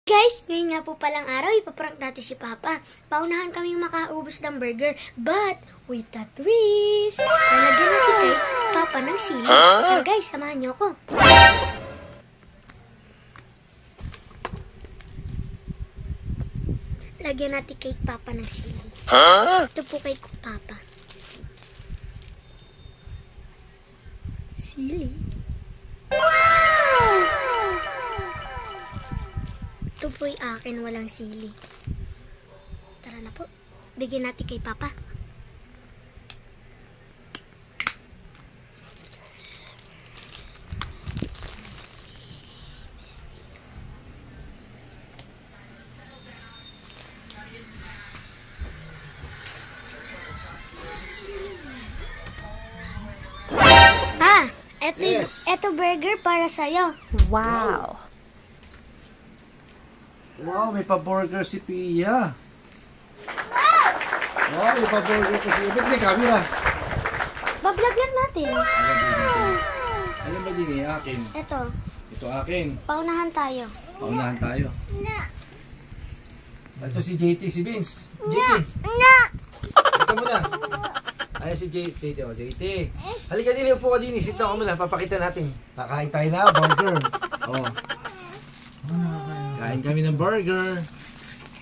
Guys, ngayon nga po palang araw, ipaprank natin si Papa. Paunahan kaming makaubos ng burger, but with a twist. Lalagyan natin kay Papa ng sili. Pero guys, samahan niyo ako. Lagyan natin kay Papa ng sili. Ito po kay Papa. Sili. Ito po'y akin, walang sili. Tara na po. Bigyan natin kay Papa. Pa, eto burger para sa'yo. Wow! Wow, may pa-burger si Pia. Wow, may pa-burger ko si Pia. Ba't may camera? Bablog lang natin. Ano ba din akin? Eto, Ito akin. paunahan tayo. Paunahan tayo. Ito si JT, si Vince. JT. Ito muna. Ayan si JT. Oh, JT. Halika din, upo ka din. Sit down ka muna. Papakita natin. Kakain tayo na burger. Oh. Kain kami ng burger.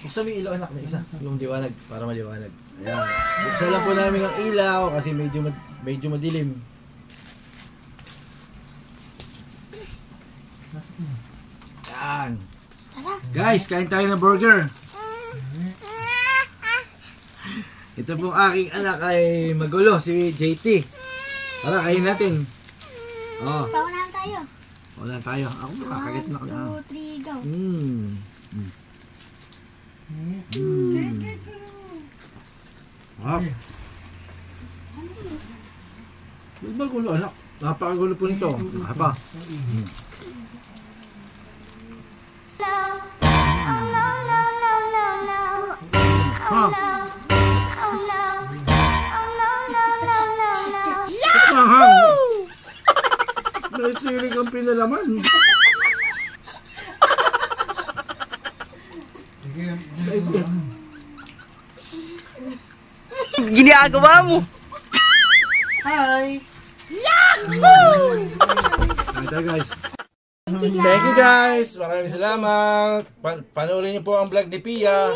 Buksan mo yung ilaw, anak, na isa. Yung liwanag, para maliwanag. Ayan. Buksan lang po namin ang ilaw kasi medyo madilim. Ayan. Guys, kain tayo ng burger. Ito pong aking anak ay magulo, si JT. Tara, kain natin. Oh. Paunahan tayo. Wala tayo. Ako makakagit na ka. 1, 2, 3, go. Ba't ba gulo, anak? Napakagulo po nito. Hapa. May silig ang pinalaman. Ginagawa mo! Hi! Yahoo! Ito guys. Thank you guys. Maraming salamat. Panoorin niyo po ang vlog ni Pia.